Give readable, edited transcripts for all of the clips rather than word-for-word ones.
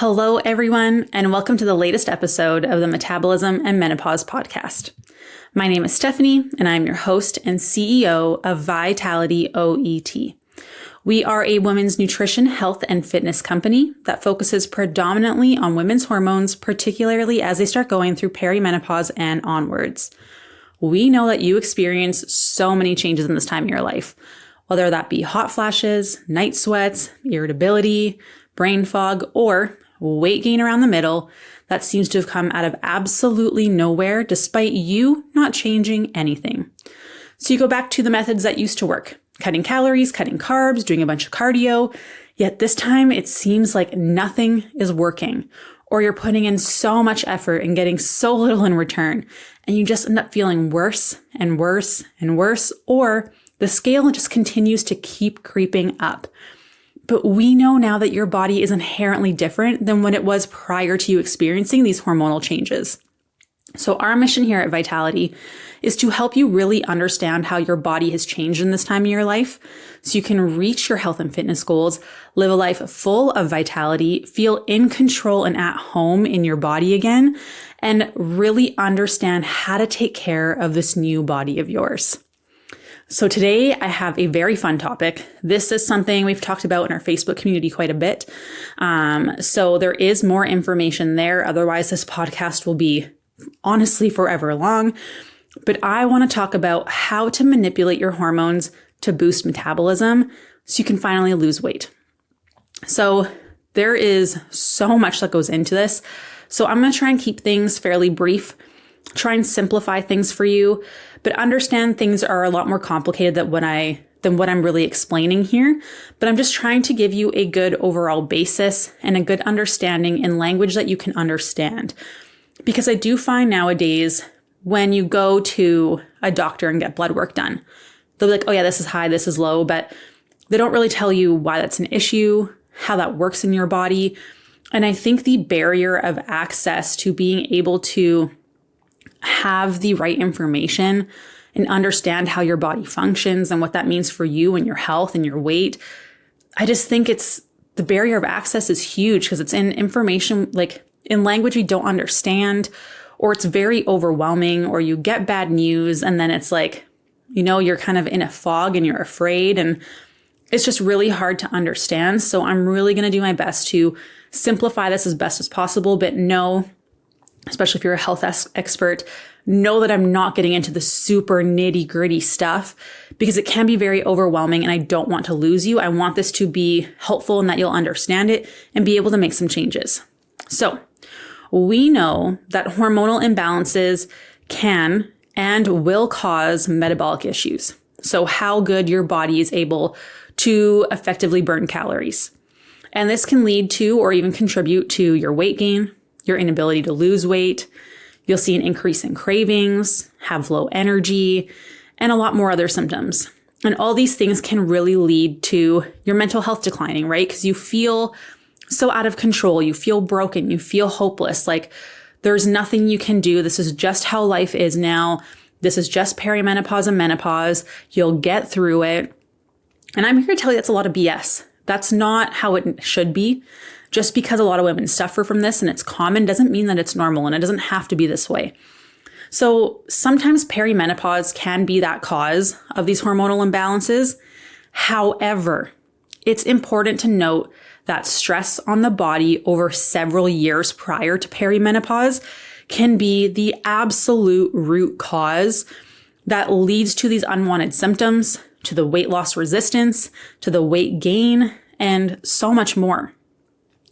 Hello, everyone, and welcome to the latest episode of the Metabolism and Menopause podcast. My name is Stephanie, and I'm your host and CEO of Vitality OET. We are a women's nutrition, health, and fitness company that focuses predominantly on women's hormones, particularly as they start going through perimenopause and onwards. We know that you experience so many changes in this time of your life, whether that be hot flashes, night sweats, irritability, brain fog, or weight gain around the middle that seems to have come out of absolutely nowhere despite you not changing anything. So you go back to the methods that used to work, cutting calories, cutting carbs, doing a bunch of cardio, yet this time it seems like nothing is working, or you're putting in so much effort and getting so little in return, and you just end up feeling worse and worse and worse, or the scale just continues to keep creeping up. But we know now that your body is inherently different than when it was prior to you experiencing these hormonal changes. So our mission here at Vitality is to help you really understand how your body has changed in this time of your life so you can reach your health and fitness goals, live a life full of vitality, feel in control and at home in your body again, and really understand how to take care of this new body of yours. So today I have a very fun topic. This is something we've talked about in our Facebook community quite a bit. So there is more information there. Otherwise, this podcast will be honestly forever long. But I want to talk about how to manipulate your hormones to boost metabolism so you can finally lose weight. So there is so much that goes into this. So I'm going to try and keep things fairly brief, try and simplify things for you, but understand things are a lot more complicated than what I'm really explaining here. But I'm just trying to give you a good overall basis and a good understanding in language that you can understand. Because I do find nowadays when you go to a doctor and get blood work done, they'll be like, oh yeah, this is high, this is low, but they don't really tell you why that's an issue, how that works in your body. And I think the barrier of access to being able to have the right information and understand how your body functions and what that means for you and your health and your weight. I just think the barrier of access is huge because it's in information, like in language you don't understand, or it's very overwhelming, or you get bad news and then it's like, you're kind of in a fog and you're afraid, and it's just really hard to understand. So I'm really going to do my best to simplify this as best as possible, but know, especially if you're a health expert, know that I'm not getting into the super nitty gritty stuff because it can be very overwhelming and I don't want to lose you. I want this to be helpful and that you'll understand it and be able to make some changes. So we know that hormonal imbalances can and will cause metabolic issues. So how good your body is able to effectively burn calories. And this can lead to or even contribute to your weight gain, your inability to lose weight. You'll see an increase in cravings, have low energy, and a lot more other symptoms. And all these things can really lead to your mental health declining, right? Because you feel so out of control. You feel broken. You feel hopeless. Like there's nothing you can do. This is just how life is now. This is just perimenopause and menopause. You'll get through it. And I'm here to tell you that's a lot of BS. That's not how it should be. Just because a lot of women suffer from this and it's common doesn't mean that it's normal, and it doesn't have to be this way. So sometimes perimenopause can be that cause of these hormonal imbalances. However, it's important to note that stress on the body over several years prior to perimenopause can be the absolute root cause that leads to these unwanted symptoms, to the weight loss resistance, to the weight gain, and so much more.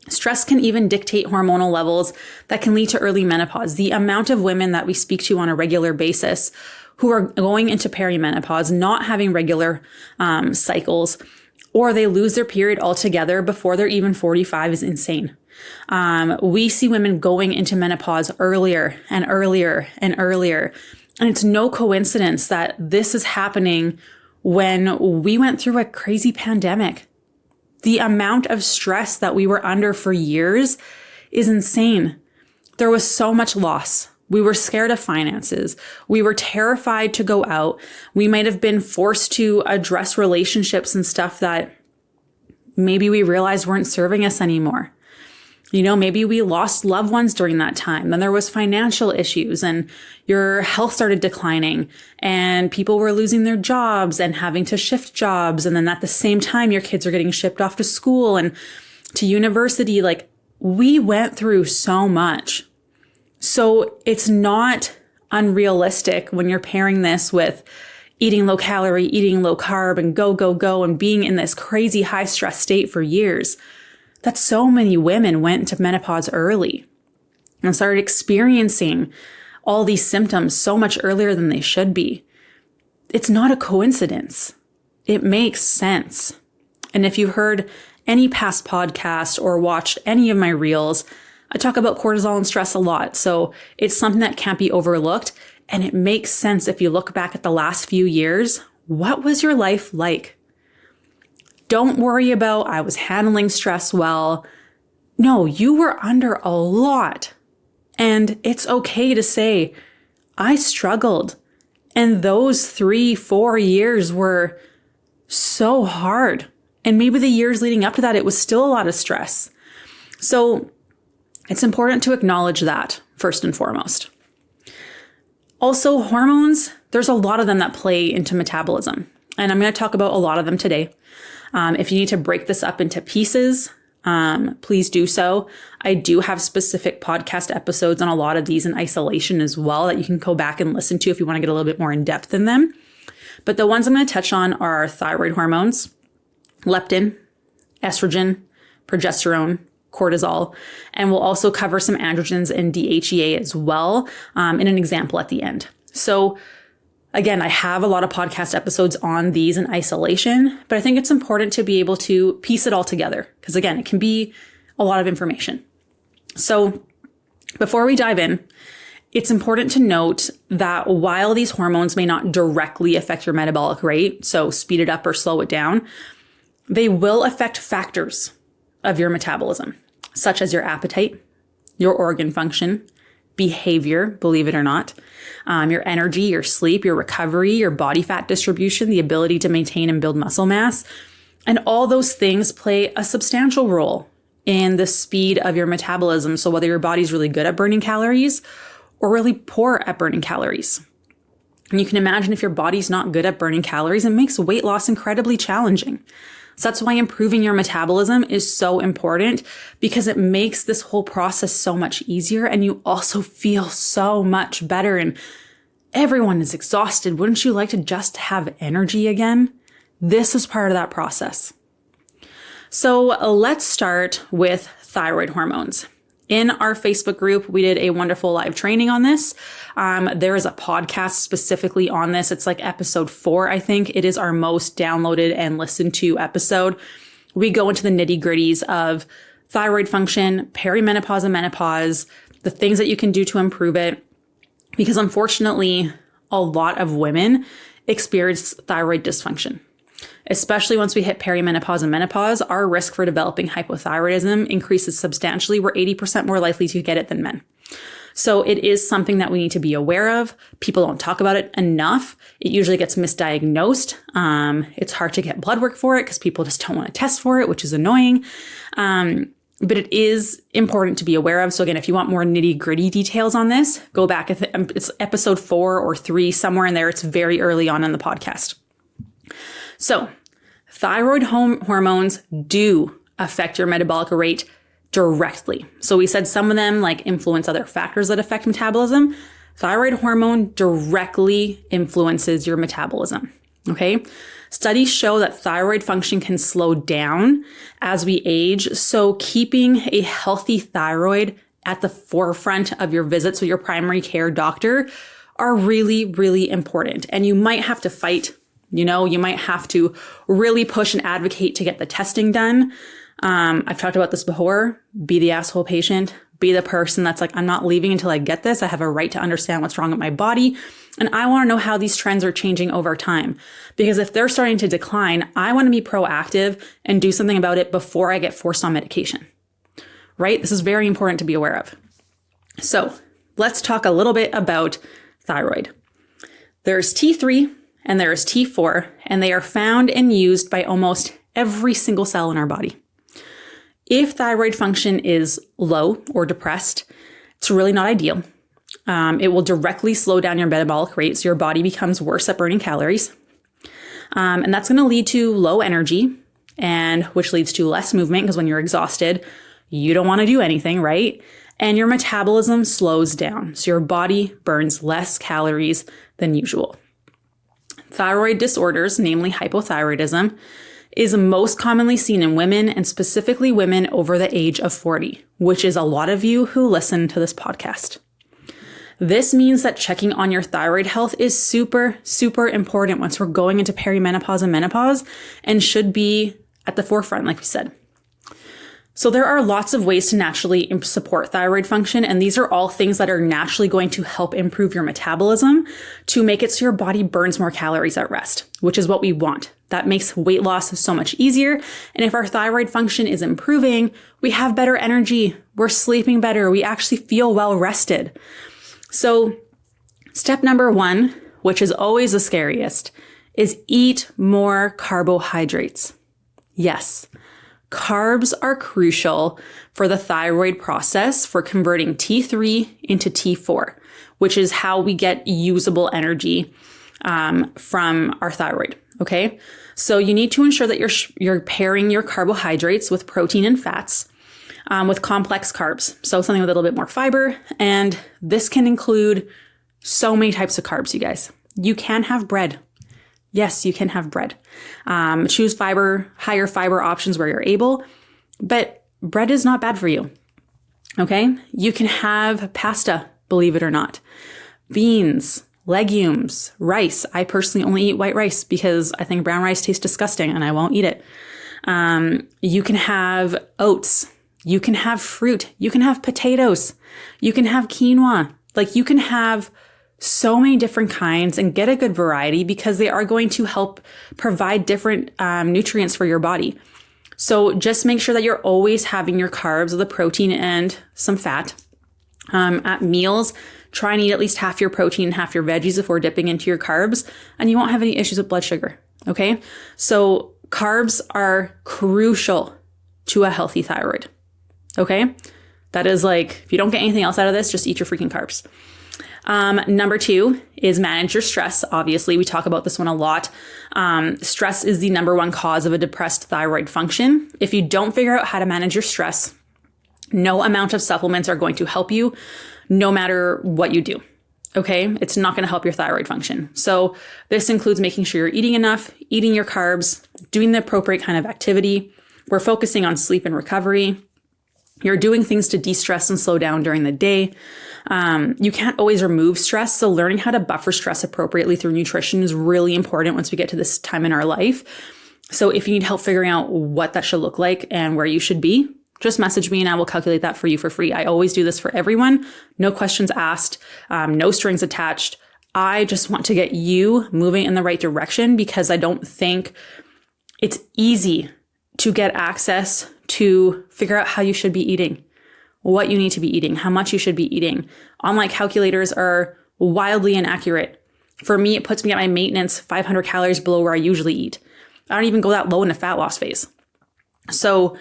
Stress can even dictate hormonal levels that can lead to early menopause. The amount of women that we speak to on a regular basis who are going into perimenopause, not having regular cycles, or they lose their period altogether before they're even 45 is insane. We see women going into menopause earlier and earlier and earlier. And it's no coincidence that this is happening when we went through a crazy pandemic. The amount of stress that we were under for years is insane. There was so much loss. We were scared of finances. We were terrified to go out. We might have been forced to address relationships and stuff that maybe we realized weren't serving us anymore. Maybe we lost loved ones during that time. Then there was financial issues and your health started declining and people were losing their jobs and having to shift jobs. And then at the same time, your kids are getting shipped off to school and to university. Like, we went through so much. So it's not unrealistic when you're pairing this with eating low calorie, eating low carb, and go, and being in this crazy high stress state for years, that so many women went into menopause early and started experiencing all these symptoms so much earlier than they should be. It's not a coincidence. It makes sense. And if you heard any past podcast or watched any of my reels, I talk about cortisol and stress a lot. So it's something that can't be overlooked. And it makes sense if you look back at the last few years. What was your life like? Don't worry about, I was handling stress well. No, you were under a lot. And it's okay to say, I struggled. And those 3-4 years were so hard. And maybe the years leading up to that, it was still a lot of stress. So it's important to acknowledge that first and foremost. Also, hormones, there's a lot of them that play into metabolism. And I'm going to talk about a lot of them today. If you need to break this up into pieces, please do so. I do have specific podcast episodes on a lot of these in isolation as well that you can go back and listen to if you want to get a little bit more in depth in them. But the ones I'm going to touch on are thyroid hormones, leptin, estrogen, progesterone, cortisol, and we'll also cover some androgens and DHEA as well in an example at the end. So again, I have a lot of podcast episodes on these in isolation, but I think it's important to be able to piece it all together because again, it can be a lot of information. So before we dive in, it's important to note that while these hormones may not directly affect your metabolic rate, so speed it up or slow it down, they will affect factors of your metabolism, such as your appetite, your organ function, behavior, believe it or not, your energy, your sleep, your recovery, your body fat distribution, the ability to maintain and build muscle mass. And all those things play a substantial role in the speed of your metabolism. So whether your body's really good at burning calories or really poor at burning calories. And you can imagine if your body's not good at burning calories, it makes weight loss incredibly challenging. So that's why improving your metabolism is so important because it makes this whole process so much easier and you also feel so much better and everyone is exhausted. Wouldn't you like to just have energy again? This is part of that process. So let's start with thyroid hormones. In our Facebook group, we did a wonderful live training on this. There is a podcast specifically on this. It's like episode 4, I think. It is our most downloaded and listened to episode. We go into the nitty-gritties of thyroid function, perimenopause and menopause, the things that you can do to improve it. Because unfortunately, a lot of women experience thyroid dysfunction. Especially once we hit perimenopause and menopause, our risk for developing hypothyroidism increases substantially. We're 80% more likely to get it than men. So it is something that we need to be aware of. People don't talk about it enough. It usually gets misdiagnosed. It's hard to get blood work for it because people just don't want to test for it, which is annoying. But it is important to be aware of. So again, if you want more nitty-gritty details on this, go back. It's episode 4 or 3, somewhere in there. It's very early on in the podcast. So thyroid hormones do affect your metabolic rate directly. So we said some of them like influence other factors that affect metabolism. Thyroid hormone directly influences your metabolism. Okay. Studies show that thyroid function can slow down as we age. So keeping a healthy thyroid at the forefront of your visits with your primary care doctor are really, really important. And you might have to fight. You might have to really push and advocate to get the testing done. I've talked about this before. Be the asshole patient. Be the person that's like, I'm not leaving until I get this. I have a right to understand what's wrong with my body. And I want to know how these trends are changing over time. Because if they're starting to decline, I want to be proactive and do something about it before I get forced on medication. Right? This is very important to be aware of. So let's talk a little bit about thyroid. There's T3 and there is T4, and they are found and used by almost every single cell in our body. If thyroid function is low or depressed, it's really not ideal. It will directly slow down your metabolic rate, so your body becomes worse at burning calories. And that's going to lead to low energy, and which leads to less movement, because when you're exhausted, you don't want to do anything, right? And your metabolism slows down, so your body burns less calories than usual. Thyroid disorders, namely hypothyroidism, is most commonly seen in women, and specifically women over the age of 40, which is a lot of you who listen to this podcast. This means that checking on your thyroid health is super, super important once we're going into perimenopause and menopause, and should be at the forefront, like we said. So there are lots of ways to naturally support thyroid function, and these are all things that are naturally going to help improve your metabolism to make it so your body burns more calories at rest, which is what we want. That makes weight loss so much easier. And if our thyroid function is improving, we have better energy, we're sleeping better, we actually feel well rested. So step number 1, which is always the scariest, is eat more carbohydrates. Yes, carbs are crucial for the thyroid process for converting T3 into T4, which is how we get usable energy from our thyroid. Okay, so you need to ensure that you're pairing your carbohydrates with protein and fats with complex carbs. So something with a little bit more fiber. And this can include so many types of carbs, you guys. You can have bread. Yes, you can have bread. Choose higher fiber options where you're able, but bread is not bad for you. Okay. You can have pasta, believe it or not, beans, legumes, rice. I personally only eat white rice because I think brown rice tastes disgusting and I won't eat it. You can have oats. You can have fruit. You can have potatoes. You can have quinoa. Like, you can have so many different kinds and get a good variety, because they are going to help provide different nutrients for your body. So just make sure that you're always having your carbs, the protein and some fat. At meals, try and eat at least half your protein and half your veggies before dipping into your carbs, and you won't have any issues with blood sugar. Okay. So carbs are crucial to a healthy thyroid. Okay. That is like, if you don't get anything else out of this, just eat your freaking carbs. Number 2 is manage your stress. Obviously, we talk about this one a lot. Stress is the number 1 cause of a depressed thyroid function. If you don't figure out how to manage your stress, no amount of supplements are going to help you, no matter what you do. Okay. It's not going to help your thyroid function. So this includes making sure you're eating enough, eating your carbs, doing the appropriate kind of activity. We're focusing on sleep and recovery. You're doing things to de-stress and slow down during the day. You can't always remove stress, so learning how to buffer stress appropriately through nutrition is really important once we get to this time in our life. So if you need help figuring out what that should look like and where you should be, just message me and I will calculate that for you for free. I always do this for everyone. No questions asked, no strings attached. I just want to get you moving in the right direction, because I don't think it's easy to get access to figure out how you should be eating, what you need to be eating, how much you should be eating. Online calculators are wildly inaccurate. For me, it puts me at my maintenance 500 calories below where I usually eat. I don't even go that low in the fat loss phase. So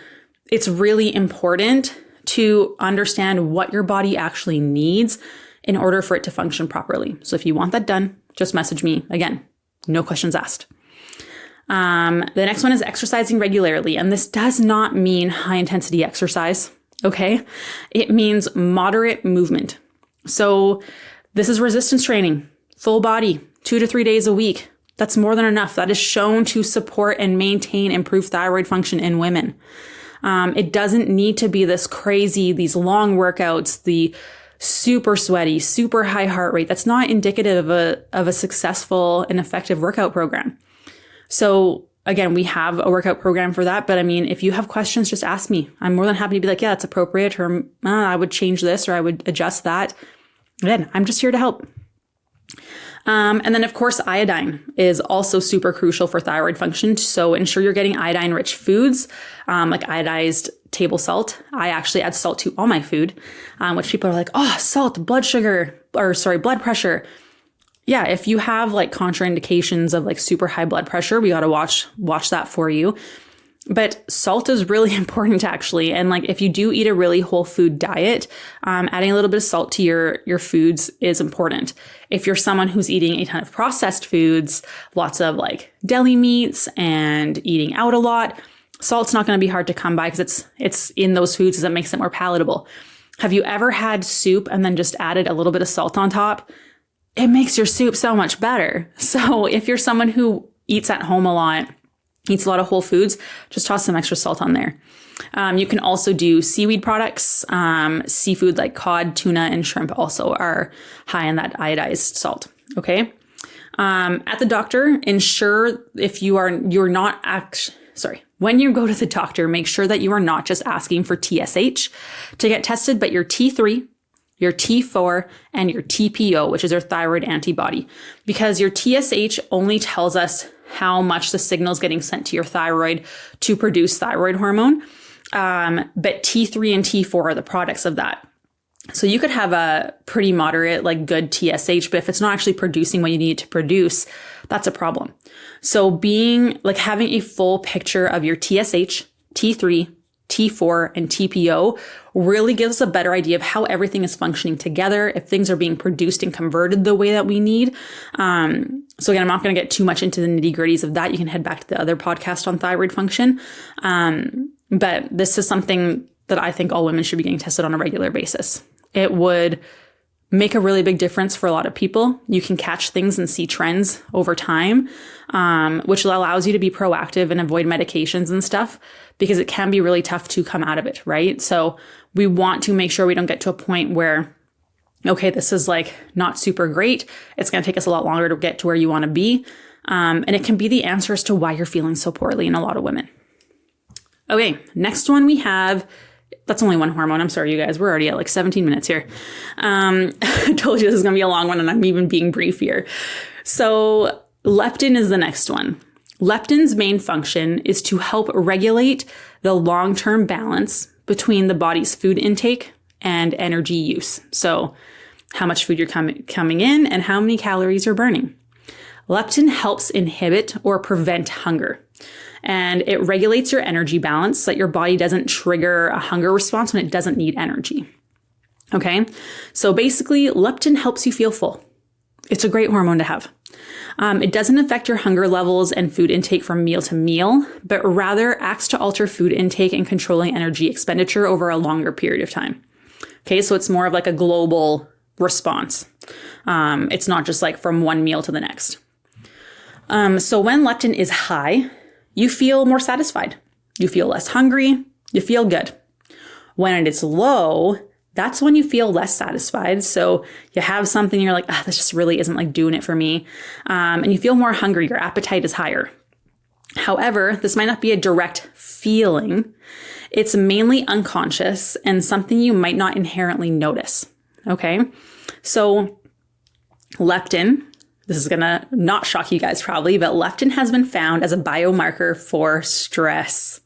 it's really important to understand what your body actually needs in order for it to function properly. So if you want that done, just message me. Again, no questions asked. The next one is exercising regularly. And this does not mean high intensity exercise. Okay. It means moderate movement. So this is resistance training, full body, 2 to 3 days a week. That's more than enough. That is shown to support and maintain improved thyroid function in women. It doesn't need to be this crazy, these long workouts, the super sweaty, super high heart rate. That's not indicative of a successful and effective workout program. So again, we have a workout program for that. But I mean, if you have questions, just ask me. I'm more than happy to be like, yeah, that's appropriate, or I would change this, or I would adjust that. Again, I'm just here to help. And then of course, iodine is also super crucial for thyroid function. So ensure you're getting iodine rich foods, like iodized table salt. I actually add salt to all my food, which people are like, oh, salt, blood pressure. Yeah, if you have like contraindications of like super high blood pressure, we got to watch that for you. But salt is really important actually. And like if you do eat a really whole food diet, adding a little bit of salt to your foods is important. If you're someone who's eating a ton of processed foods, lots of like deli meats and eating out a lot, salt's not going to be hard to come by because it's in those foods that makes it more palatable. Have you ever had soup and then just added a little bit of salt on top? It makes your soup so much better. So if you're someone who eats at home a lot, eats a lot of whole foods, just toss some extra salt on there. You can also do seaweed products. Seafood like cod, tuna, and shrimp also are high in that iodized salt. Okay. At the doctor, ensure if when you go to the doctor, make sure that you are not just asking for TSH to get tested, but your T3, your T4, and your TPO, which is your thyroid antibody, because your TSH only tells us how much the signal is getting sent to your thyroid to produce thyroid hormone. But T3 and T4 are the products of that. So you could have a pretty moderate, like good TSH, but if it's not actually producing what you need to produce, that's a problem. So having a full picture of your TSH, T3, T4, and TPO really gives us a better idea of how everything is functioning together, if things are being produced and converted the way that we need. So again, I'm not going to get too much into the nitty gritties of that. You can head back to the other podcast on thyroid function. But this is something that I think all women should be getting tested on a regular basis. It would make a really big difference for a lot of people. You can catch things and see trends over time, which allows you to be proactive and avoid medications and stuff, because it can be really tough to come out of it, right? So we want to make sure we don't get to a point where, okay, this is like not super great. It's going to take us a lot longer to get to where you want to be. And it can be the answer as to why you're feeling so poorly in a lot of women. Okay, next one we have, that's only one hormone. I'm sorry, you guys. We're already at like 17 minutes here. I told you this is going to be a long one, and I'm even being brief here. So leptin is the next one. Leptin's main function is to help regulate the long-term balance between the body's food intake and energy use. So how much food you're coming in and how many calories you're burning. Leptin helps inhibit or prevent hunger. And it regulates your energy balance so that your body doesn't trigger a hunger response when it doesn't need energy. Okay? So basically, leptin helps you feel full. It's a great hormone to have. It doesn't affect your hunger levels and food intake from meal to meal, but rather acts to alter food intake and controlling energy expenditure over a longer period of time. Okay, so it's more of like a global response. It's not just like from one meal to the next. So when leptin is high, you feel more satisfied. You feel less hungry. You feel good. When it is low, that's when you feel less satisfied. So you have something, you're like, this just really isn't like doing it for me. And you feel more hungry. Your appetite is higher. However, this might not be a direct feeling. It's mainly unconscious and something you might not inherently notice. Okay. So leptin, this is going to not shock you guys probably, but leptin has been found as a biomarker for stress.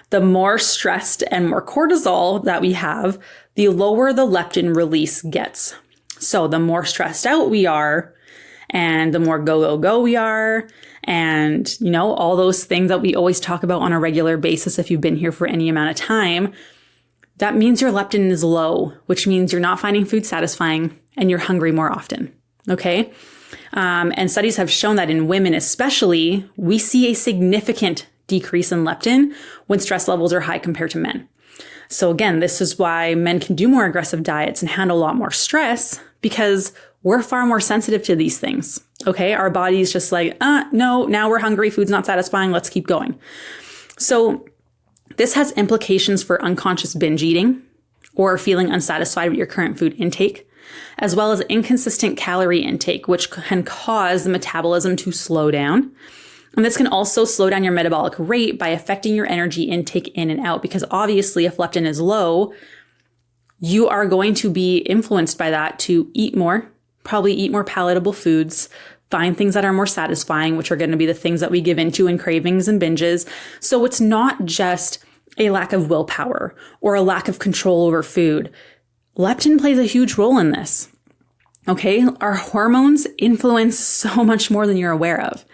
The more stressed and more cortisol that we have, the lower the leptin release gets. So the more stressed out we are, and the more go we are, and all those things that we always talk about on a regular basis if you've been here for any amount of time, that means your leptin is low, which means you're not finding food satisfying and you're hungry more often. Okay? And studies have shown that in women especially, we see a significant decrease in leptin when stress levels are high compared to men. So again, this is why men can do more aggressive diets and handle a lot more stress, because we're far more sensitive to these things. Okay, our body's just like, no, now we're hungry, food's not satisfying, let's keep going. So this has implications for unconscious binge eating or feeling unsatisfied with your current food intake, as well as inconsistent calorie intake, which can cause the metabolism to slow down. And this can also slow down your metabolic rate by affecting your energy intake in and out, because obviously if leptin is low, you are going to be influenced by that to eat more, probably eat more palatable foods, find things that are more satisfying, which are going to be the things that we give into in cravings and binges. So it's not just a lack of willpower or a lack of control over food. Leptin plays a huge role in this. Okay, our hormones influence so much more than you're aware of.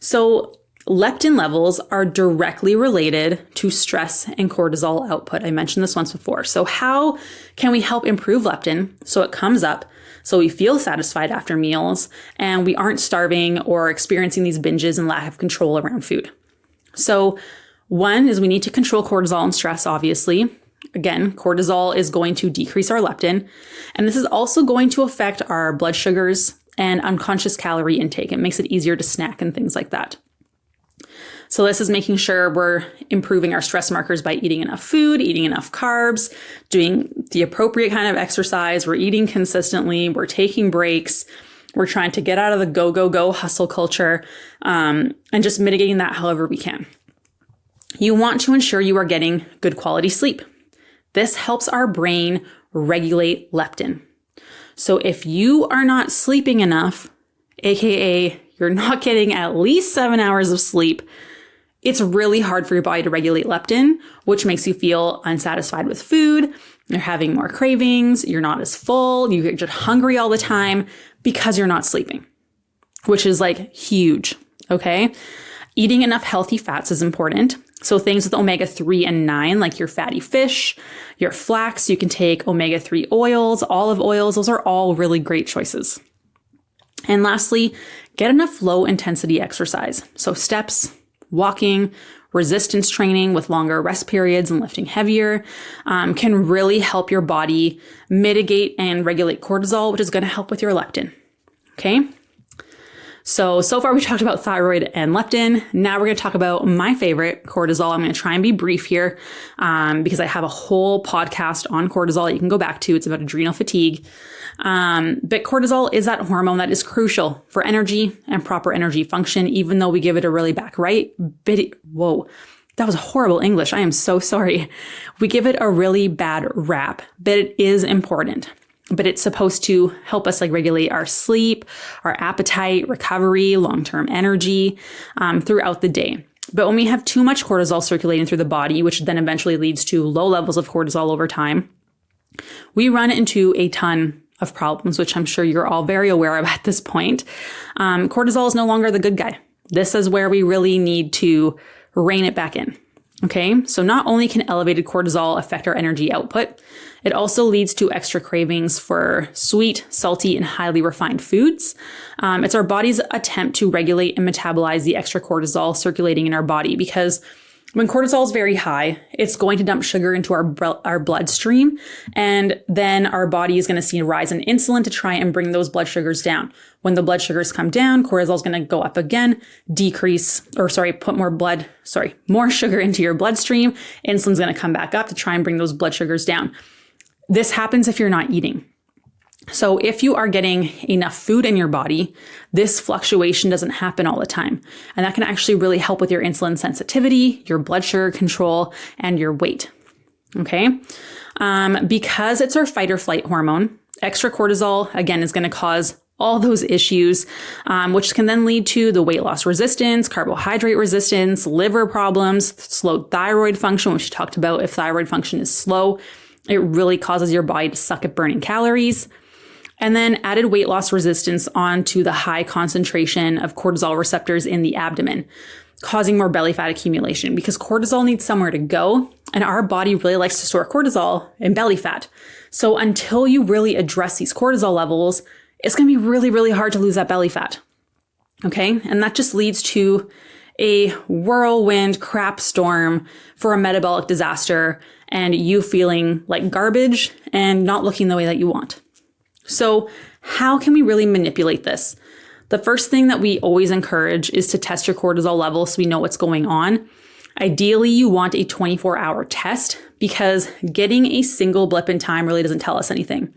So Leptin levels are directly related to stress and cortisol output. I mentioned this once before. So how can we help improve leptin so it comes up, so we feel satisfied after meals, and we aren't starving or experiencing these binges and lack of control around food? So one is we need to control cortisol and stress, obviously. Again, cortisol is going to decrease our leptin, and this is also going to affect our blood sugars and unconscious calorie intake. It makes it easier to snack and things like that. So this is making sure we're improving our stress markers by eating enough food, eating enough carbs, doing the appropriate kind of exercise. We're eating consistently. We're taking breaks. We're trying to get out of the go, go, go hustle culture, and just mitigating that however we can. You want to ensure you are getting good quality sleep. This helps our brain regulate leptin. So if you are not sleeping enough, AKA you're not getting at least 7 hours of sleep, it's really hard for your body to regulate leptin, which makes you feel unsatisfied with food. You're having more cravings. You're not as full. You're just hungry all the time because you're not sleeping, which is like huge. Okay. Eating enough healthy fats is important. So things with omega-3 and 9, like your fatty fish, your flax, you can take omega-3 oils, olive oils. Those are all really great choices. And lastly, get enough low intensity exercise. So steps, walking, resistance training with longer rest periods and lifting heavier can really help your body mitigate and regulate cortisol, which is going to help with your leptin. Okay. So far we talked about thyroid and leptin. Now we're going to talk about my favorite, cortisol. I'm going to try and be brief here because I have a whole podcast on cortisol that you can go back to. It's about adrenal fatigue. But cortisol is that hormone that is crucial for energy and proper energy function, even though we give it a really bad rap. Whoa, that was horrible English. I am so sorry. We give it a really bad rap, but it is important. But it's supposed to help us like regulate our sleep, our appetite, recovery, long-term energy throughout the day. But when we have too much cortisol circulating through the body, which then eventually leads to low levels of cortisol over time, we run into a ton of problems, which I'm sure you're all very aware of at this point. Cortisol is no longer the good guy. This is where we really need to rein it back in. Okay, so not only can elevated cortisol affect our energy output, it also leads to extra cravings for sweet, salty, and highly refined foods. It's our body's attempt to regulate and metabolize the extra cortisol circulating in our body, because when cortisol is very high, it's going to dump sugar into our bloodstream, and then our body is going to see a rise in insulin to try and bring those blood sugars down. When the blood sugars come down, cortisol is going to go up again, put more sugar into your bloodstream. Insulin's going to come back up to try and bring those blood sugars down. This happens if you're not eating. So if you are getting enough food in your body, this fluctuation doesn't happen all the time. And that can actually really help with your insulin sensitivity, your blood sugar control, and your weight. Okay. Because it's our fight or flight hormone, extra cortisol, again, is going to cause all those issues, which can then lead to the weight loss resistance, carbohydrate resistance, liver problems, slowed thyroid function, which we talked about. If thyroid function is slow, it really causes your body to suck at burning calories. And then added weight loss resistance onto the high concentration of cortisol receptors in the abdomen, causing more belly fat accumulation, because cortisol needs somewhere to go. And our body really likes to store cortisol in belly fat. So until you really address these cortisol levels, it's going to be really, really hard to lose that belly fat. Okay. And that just leads to a whirlwind crap storm for a metabolic disaster and you feeling like garbage and not looking the way that you want. So how can we really manipulate this? The first thing that we always encourage is to test your cortisol level so we know what's going on. Ideally, you want a 24-hour test, because getting a single blip in time really doesn't tell us anything.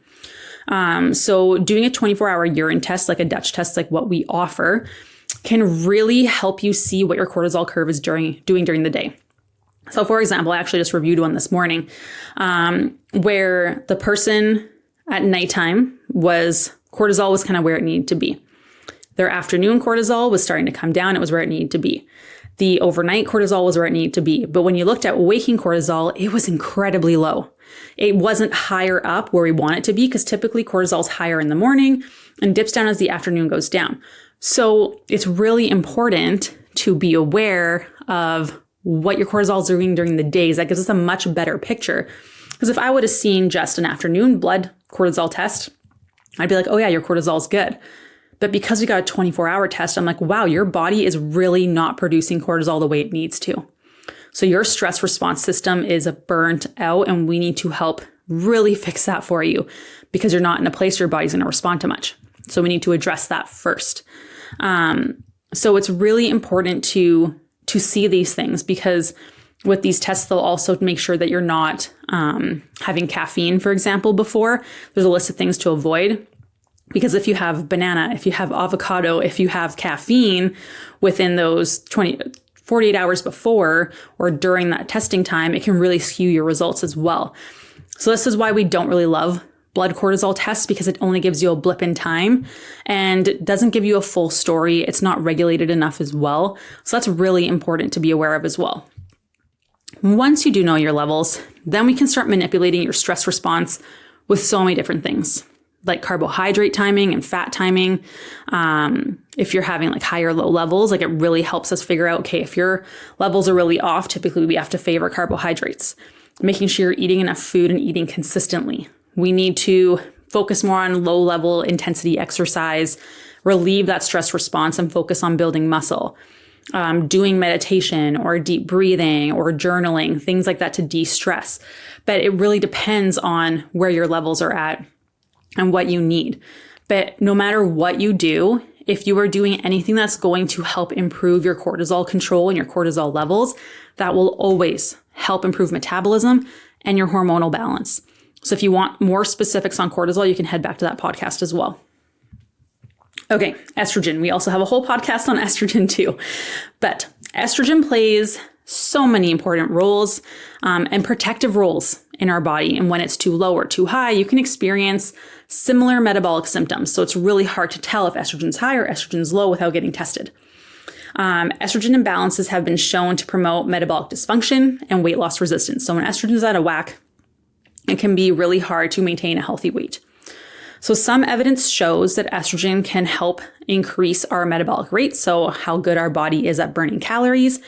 So doing a 24-hour urine test, like a Dutch test, like what we offer, can really help you see what your cortisol curve is doing during the day. So for example, I actually just reviewed one this morning where the person at nighttime cortisol was kind of where it needed to be. Their afternoon cortisol was starting to come down. It was where it needed to be. The overnight cortisol was where it needed to be. But when you looked at waking cortisol, it was incredibly low. It wasn't higher up where we want it to be, because typically cortisol is higher in the morning and dips down as the afternoon goes down. So it's really important to be aware of what your cortisol is doing during the days. That gives us a much better picture. Because if I would have seen just an afternoon blood cortisol test, I'd be like, oh yeah, your cortisol is good. But because we got a 24-hour test, I'm like, wow, your body is really not producing cortisol the way it needs to. So your stress response system is burnt out, and we need to help really fix that for you because you're not in a place where your body's going to respond to much. So we need to address that first. So it's really important to see these things, because with these tests, they'll also make sure that you're not having caffeine, for example, before. There's a list of things to avoid. Because if you have banana, if you have avocado, if you have caffeine within those 48 hours before or during that testing time, it can really skew your results as well. So this is why we don't really love blood cortisol tests, because it only gives you a blip in time and doesn't give you a full story. It's not regulated enough as well. So that's really important to be aware of as well. Once you do know your levels, then we can start manipulating your stress response with so many different things, like carbohydrate timing and fat timing. If you're having like high or low levels, like it really helps us figure out, okay, if your levels are really off, typically we have to favor carbohydrates. Making sure you're eating enough food and eating consistently. We need to focus more on low level intensity exercise, relieve that stress response and focus on building muscle. Doing meditation or deep breathing or journaling, things like that to de-stress. But it really depends on where your levels are at and what you need. But no matter what you do, if you are doing anything that's going to help improve your cortisol control and your cortisol levels, that will always help improve metabolism and your hormonal balance. So if you want more specifics on cortisol, you can head back to that podcast as well. Okay, estrogen. We also have a whole podcast on estrogen too. But estrogen plays so many important roles and protective roles in our body. And when it's too low or too high, you can experience similar metabolic symptoms. So it's really hard to tell if estrogen's high or estrogen's low without getting tested. Estrogen imbalances have been shown to promote metabolic dysfunction and weight loss resistance. So when estrogen is out of whack, it can be really hard to maintain a healthy weight. So some evidence shows that estrogen can help increase our metabolic rate, so how good our body is at burning calories.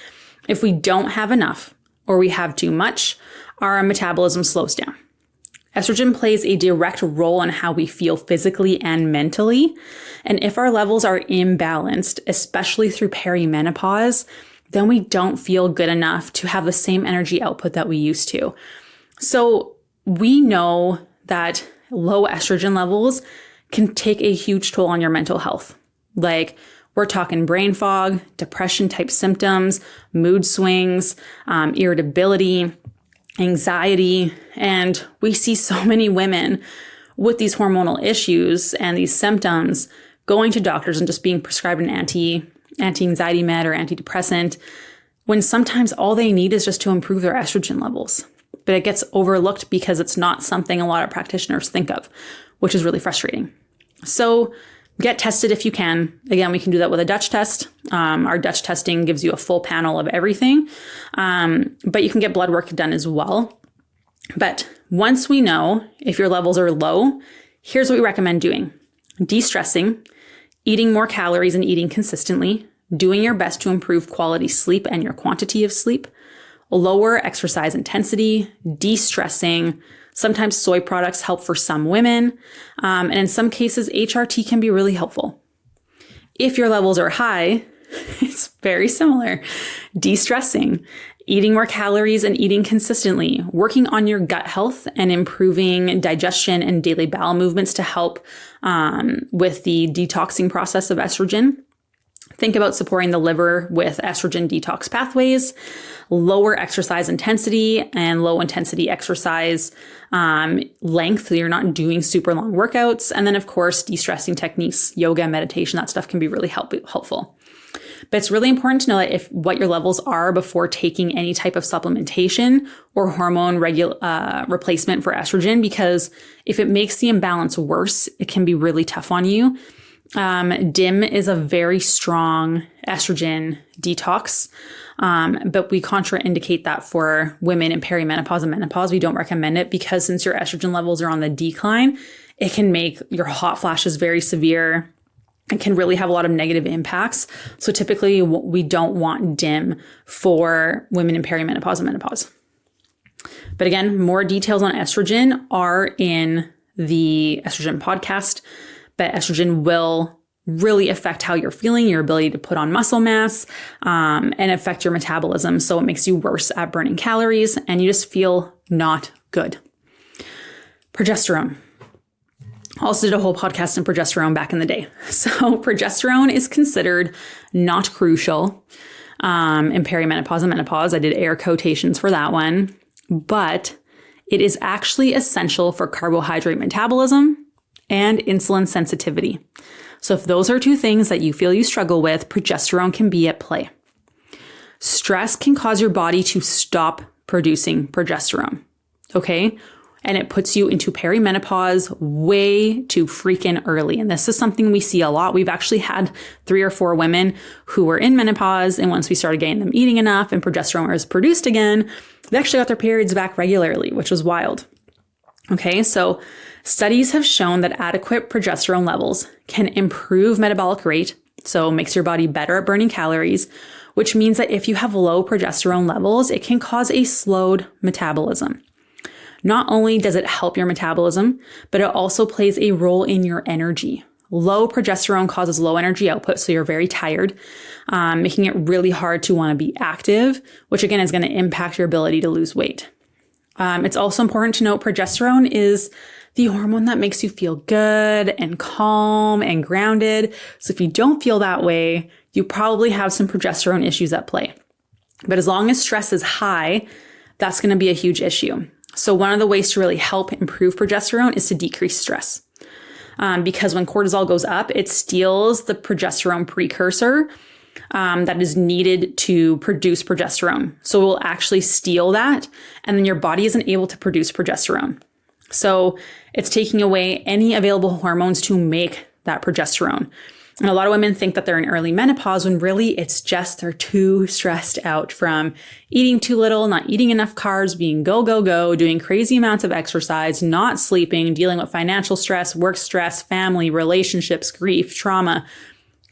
If we don't have enough or we have too much, our metabolism slows down. Estrogen plays a direct role in how we feel physically and mentally. And if our levels are imbalanced, especially through perimenopause, then we don't feel good enough to have the same energy output that we used to. So we know that low estrogen levels can take a huge toll on your mental health. Like we're talking brain fog, depression type symptoms, mood swings, irritability, anxiety. And we see so many women with these hormonal issues and these symptoms going to doctors and just being prescribed an anti-anxiety med or antidepressant, when sometimes all they need is just to improve their estrogen levels. But it gets overlooked because it's not something a lot of practitioners think of, which is really frustrating. So get tested if you can. Again, we can do that with a Dutch test. Our Dutch testing gives you a full panel of everything, but you can get blood work done as well. But once we know if your levels are low, here's what we recommend doing. De-stressing, eating more calories and eating consistently, doing your best to improve quality sleep and your quantity of sleep, lower exercise intensity, de-stressing. Sometimes soy products help for some women. And in some cases, HRT can be really helpful. If your levels are high, it's very similar. De-stressing, eating more calories and eating consistently, working on your gut health and improving digestion and daily bowel movements to help with the detoxing process of estrogen. Think about supporting the liver with estrogen detox pathways, lower exercise intensity and low intensity exercise length. So you're not doing super long workouts. And then of course, de-stressing techniques, yoga, meditation, that stuff can be really helpful. But it's really important to know that if what your levels are before taking any type of supplementation or hormone replacement for estrogen, because if it makes the imbalance worse, it can be really tough on you. DIM is a very strong estrogen detox, but we contraindicate that for women in perimenopause and menopause. We don't recommend it because since your estrogen levels are on the decline, it can make your hot flashes very severe. it can really have a lot of negative impacts. So typically we don't want DIM for women in perimenopause and menopause. But again, more details on estrogen are in the estrogen podcast, but estrogen will really affect how you're feeling, your ability to put on muscle mass, and affect your metabolism. So it makes you worse at burning calories and you just feel not good. Progesterone. Also did a whole podcast on progesterone back in the day. So progesterone is considered not crucial in perimenopause and menopause. I did air quotations for that one, but it is actually essential for carbohydrate metabolism and insulin sensitivity. So if those are two things that you feel you struggle with, progesterone can be at play. Stress can cause your body to stop producing progesterone, okay? And it puts you into perimenopause way too freaking early. And this is something we see a lot. We've actually had 3 or 4 women who were in menopause, and once we started getting them eating enough and progesterone was produced again, they actually got their periods back regularly, which was wild. Okay, so studies have shown that adequate progesterone levels can improve metabolic rate, so it makes your body better at burning calories, which means that if you have low progesterone levels, it can cause a slowed metabolism. Not only does it help your metabolism, but it also plays a role in your energy. Low progesterone causes low energy output, so you're very tired, making it really hard to want to be active, which again is going to impact your ability to lose weight. It's also important to note progesterone is the hormone that makes you feel good and calm and grounded. So if you don't feel that way, you probably have some progesterone issues at play. But as long as stress is high, that's going to be a huge issue. So one of the ways to really help improve progesterone is to decrease stress. Because when cortisol goes up, it steals the progesterone precursor that is needed to produce progesterone. So it will actually steal that, and then your body isn't able to produce progesterone. So it's taking away any available hormones to make that progesterone. And a lot of women think that they're in early menopause when really it's just they're too stressed out from eating too little, not eating enough carbs, being go, go, go, doing crazy amounts of exercise, not sleeping, dealing with financial stress, work stress, family, relationships, grief, trauma,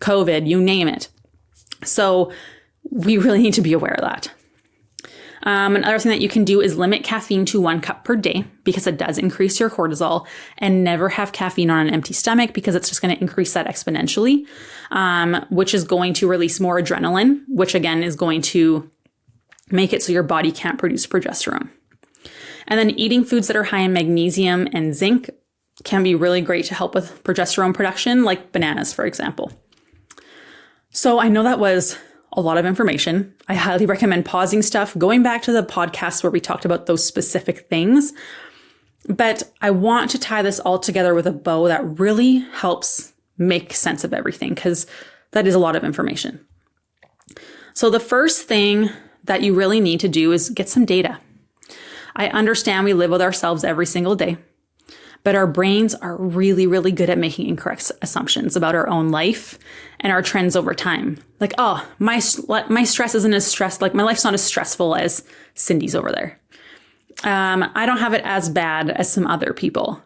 COVID, you name it. So we really need to be aware of that. Another thing that you can do is limit caffeine to 1 cup per day because it does increase your cortisol, and never have caffeine on an empty stomach because it's just going to increase that exponentially, which is going to release more adrenaline, which again is going to make it so your body can't produce progesterone. And then eating foods that are high in magnesium and zinc can be really great to help with progesterone production, like bananas, for example. So I know that was a lot of information. I highly recommend pausing stuff, going back to the podcast where we talked about those specific things. But I want to tie this all together with a bow that really helps make sense of everything, because that is a lot of information. So the first thing that you really need to do is get some data. I understand we live with ourselves every single day, but our brains are really, really good at making incorrect assumptions about our own life and our trends over time. Like, oh, my stress isn't as stressed, like my life's not as stressful as Cindy's over there. I don't have it as bad as some other people,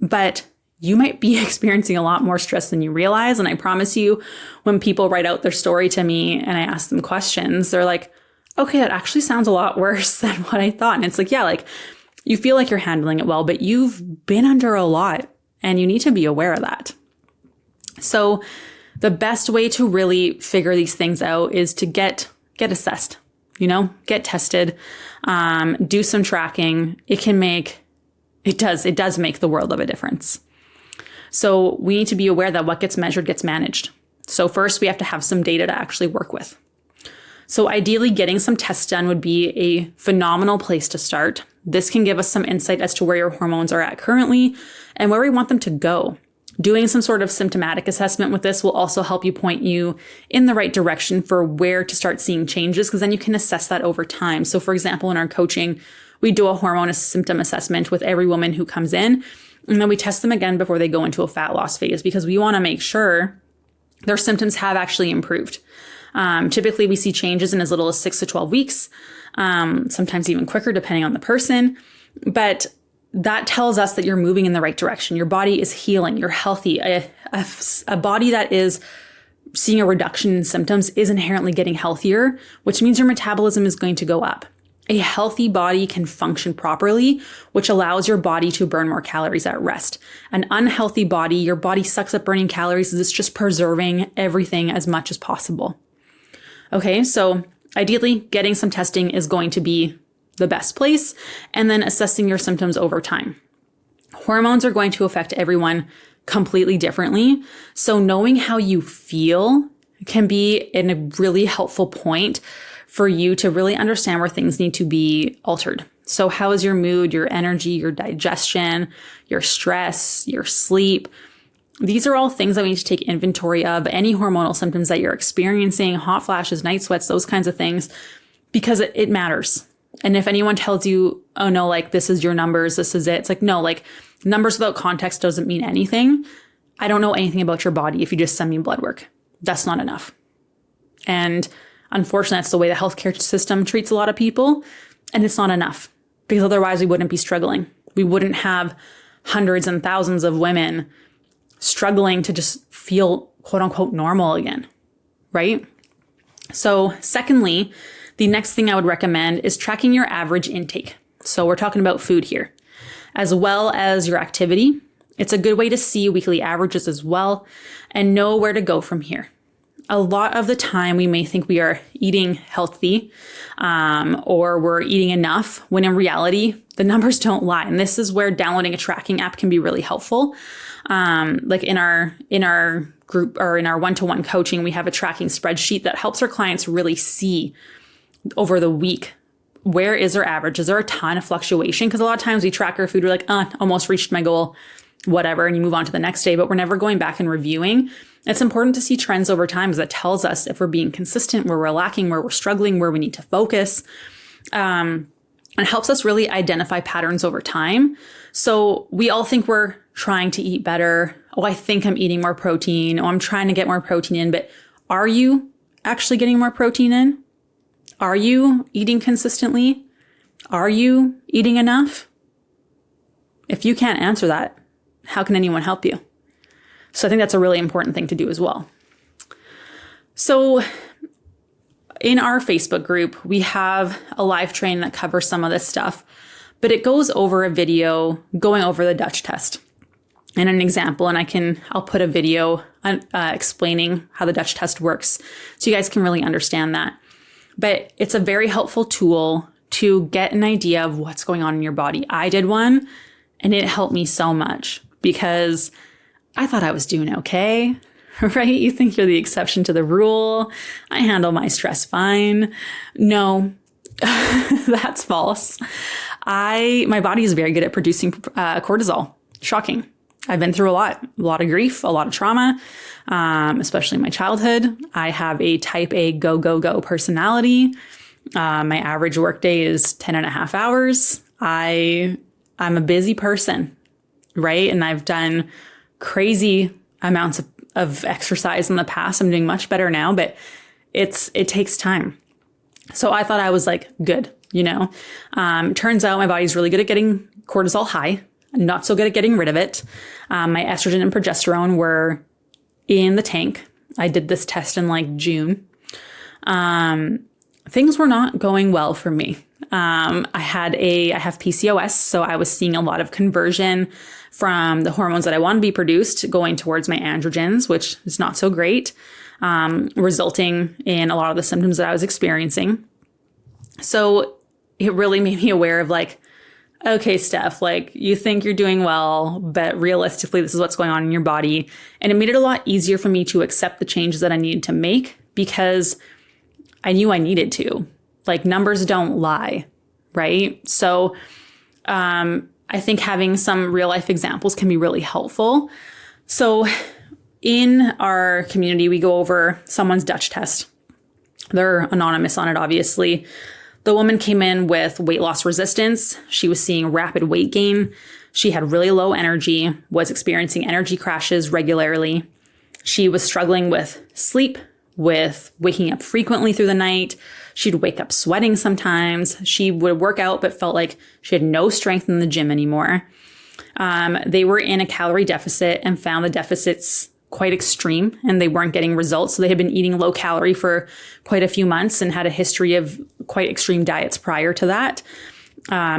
but you might be experiencing a lot more stress than you realize. And I promise you, when people write out their story to me and I ask them questions, they're like, okay, that actually sounds a lot worse than what I thought. And it's like, yeah, like you feel like you're handling it well, but you've been under a lot and you need to be aware of that. So the best way to really figure these things out is to get assessed, get tested, do some tracking. It does make the world of a difference. So we need to be aware that what gets measured gets managed. So first we have to have some data to actually work with. So ideally getting some tests done would be a phenomenal place to start. This can give us some insight as to where your hormones are at currently and where we want them to go. Doing some sort of symptomatic assessment with this will also help you point you in the right direction for where to start seeing changes, because then you can assess that over time. So for example, in our coaching, we do a hormone symptom assessment with every woman who comes in, and then we test them again before they go into a fat loss phase, because we want to make sure their symptoms have actually improved. Typically, we see changes in as little as 6 to 12 weeks, sometimes even quicker, depending on the person. But that tells us that you're moving in the right direction. Your body is healing. You're healthy. A body that is seeing a reduction in symptoms is inherently getting healthier, which means your metabolism is going to go up. A healthy body can function properly, which allows your body to burn more calories at rest. An unhealthy body, your body sucks up burning calories as it's just preserving everything as much as possible. Okay, so ideally, getting some testing is going to be the best place, and then assessing your symptoms over time. Hormones are going to affect everyone completely differently. So knowing how you feel can be a really helpful point for you to really understand where things need to be altered. So how is your mood, your energy, your digestion, your stress, your sleep? These are all things that we need to take inventory of. Any hormonal symptoms that you're experiencing, hot flashes, night sweats, those kinds of things, because it matters. And if anyone tells you, oh no, like this is your numbers, this is it. It's like, no, like numbers without context doesn't mean anything. I don't know anything about your body if you just send me blood work. That's not enough. And unfortunately, that's the way the healthcare system treats a lot of people. And it's not enough because otherwise we wouldn't be struggling. We wouldn't have hundreds and thousands of women struggling to just feel quote unquote normal again, right? So secondly, the next thing I would recommend is tracking your average intake. So we're talking about food here, as well as your activity. It's a good way to see weekly averages as well and know where to go from here. A lot of the time we may think we are eating healthy or we're eating enough when in reality, the numbers don't lie. And this is where downloading a tracking app can be really helpful. Like in our group or in our one-to-one coaching, we have a tracking spreadsheet that helps our clients really see over the week, where is their average? Is there a ton of fluctuation? Because a lot of times we track our food, we're like, almost reached my goal, whatever, and you move on to the next day, but we're never going back and reviewing. It's important to see trends over time because that tells us if we're being consistent, where we're lacking, where we're struggling, where we need to focus. And helps us really identify patterns over time. So we all think we're trying to eat better. Oh, I think I'm eating more protein. Oh, I'm trying to get more protein in, but are you actually getting more protein in? Are you eating consistently? Are you eating enough? If you can't answer that, how can anyone help you? So I think that's a really important thing to do as well. So in our Facebook group, we have a live train that covers some of this stuff, but it goes over a video going over the Dutch test and an example. And I'll put a video explaining how the Dutch test works so you guys can really understand that. But it's a very helpful tool to get an idea of what's going on in your body. I did one and it helped me so much because I thought I was doing okay, right? You think you're the exception to the rule. I handle my stress fine. No, that's false. My body is very good at producing cortisol. Shocking. I've been through a lot of grief, a lot of trauma, especially in my childhood. I have a type A go, go, go personality. My average workday is 10 and a half hours. I'm a busy person, right? And I've done crazy amounts of exercise in the past. I'm doing much better now, but it takes time. So I thought I was like, good, turns out my body's really good at getting cortisol high, not so good at getting rid of it. My estrogen and progesterone were in the tank. I did this test in like June. Things were not going well for me. I have PCOS, so I was seeing a lot of conversion from the hormones that I want to be produced going towards my androgens, which is not so great, resulting in a lot of the symptoms that I was experiencing. So it really made me aware of like, okay, Steph, like you think you're doing well, but realistically, this is what's going on in your body. And it made it a lot easier for me to accept the changes that I needed to make because I knew I needed to. Like numbers don't lie, right? So I think having some real life examples can be really helpful. So in our community, we go over someone's Dutch test. They're anonymous on it, obviously. The woman came in with weight loss resistance. She was seeing rapid weight gain. She had really low energy, was experiencing energy crashes regularly. She was struggling with sleep, with waking up frequently through the night. She'd wake up sweating sometimes. She would work out, but felt like she had no strength in the gym anymore. They were in a calorie deficit and found the deficits quite extreme, and they weren't getting results. So they had been eating low calorie for quite a few months and had a history of quite extreme diets prior to that.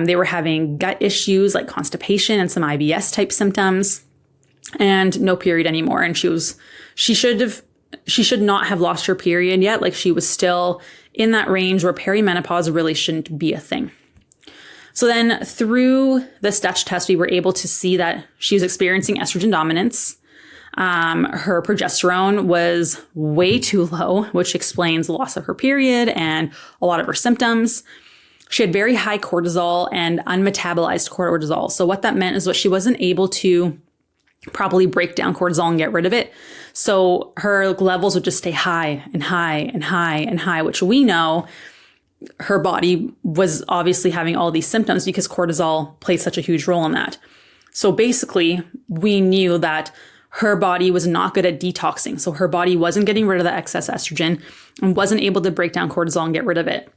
They were having gut issues like constipation and some IBS type symptoms, and no period anymore. And she should not have lost her period yet. Like, she was still in that range where perimenopause really shouldn't be a thing. So then through this Dutch test, we were able to see that she was experiencing estrogen dominance. Her progesterone was way too low, which explains the loss of her period and a lot of her symptoms. She had very high cortisol and unmetabolized cortisol. So what that meant is that she wasn't able to properly break down cortisol and get rid of it. So her levels would just stay high and high and high and high, which we know her body was obviously having all these symptoms because cortisol plays such a huge role in that. So basically, we knew that her body was not good at detoxing. So her body wasn't getting rid of the excess estrogen and wasn't able to break down cortisol and get rid of it.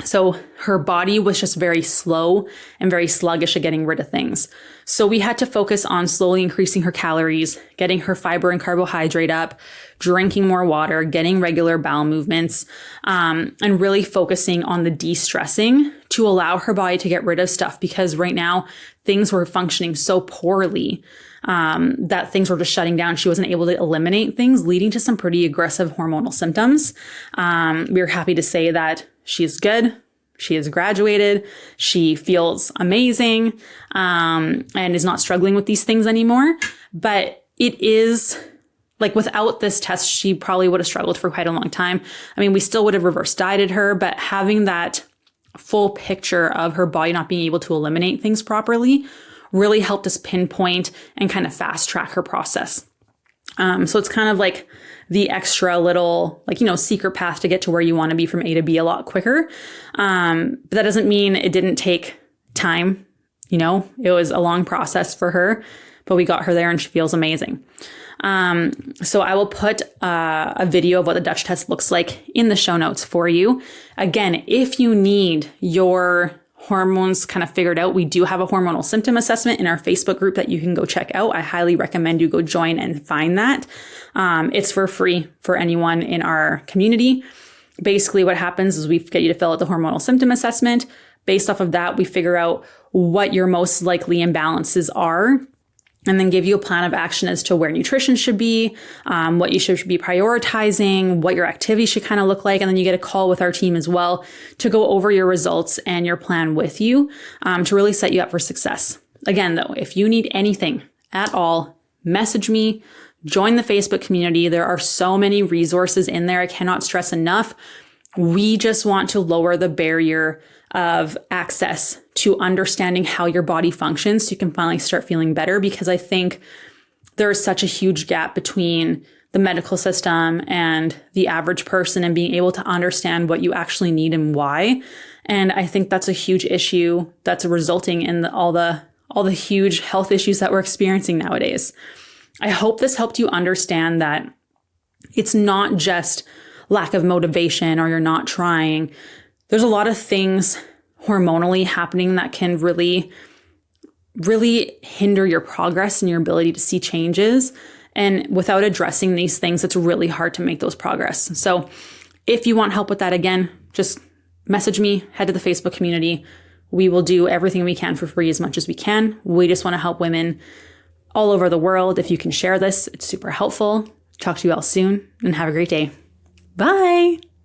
So her body was just very slow and very sluggish at getting rid of things. So we had to focus on slowly increasing her calories, getting her fiber and carbohydrate up, drinking more water, getting regular bowel movements, and really focusing on the de-stressing to allow her body to get rid of stuff, because right now things were functioning so poorly that things were just shutting down. She wasn't able to eliminate things, leading to some pretty aggressive hormonal symptoms. We were happy to say that she's good. She has graduated. She feels amazing, and is not struggling with these things anymore. But it is like, without this test, she probably would have struggled for quite a long time. I mean, we still would have reverse dieted her, but having that full picture of her body not being able to eliminate things properly really helped us pinpoint and kind of fast track her process. So it's kind of like the extra little, secret path to get to where you want to be from A to B a lot quicker. But that doesn't mean it didn't take time. It was a long process for her, but we got her there and she feels amazing. So I will put a video of what the Dutch test looks like in the show notes for you. Again, if you need your hormones kind of figured out, we do have a hormonal symptom assessment in our Facebook group that you can go check out. I highly recommend you go join and find that. It's for free for anyone in our community. Basically, what happens is we get you to fill out the hormonal symptom assessment. Based off of that, we figure out what your most likely imbalances are, and then give you a plan of action as to where nutrition should be, what you should be prioritizing, what your activity should kind of look like. And then you get a call with our team as well to go over your results and your plan with you, to really set you up for success. Again, though, if you need anything at all, message me, join the Facebook community. There are so many resources in there. I cannot stress enough. We just want to lower the barrier of access to understanding how your body functions so you can finally start feeling better, because I think there is such a huge gap between the medical system and the average person and being able to understand what you actually need and why. And I think that's a huge issue that's resulting in all the huge health issues that we're experiencing nowadays. I hope this helped you understand that it's not just lack of motivation or you're not trying. There's a lot of things hormonally happening that can really, really hinder your progress and your ability to see changes. And without addressing these things, it's really hard to make those progress. So if you want help with that, again, just message me, head to the Facebook community. We will do everything we can for free as much as we can. We just want to help women all over the world. If you can share this, it's super helpful. Talk to you all soon and have a great day. Bye.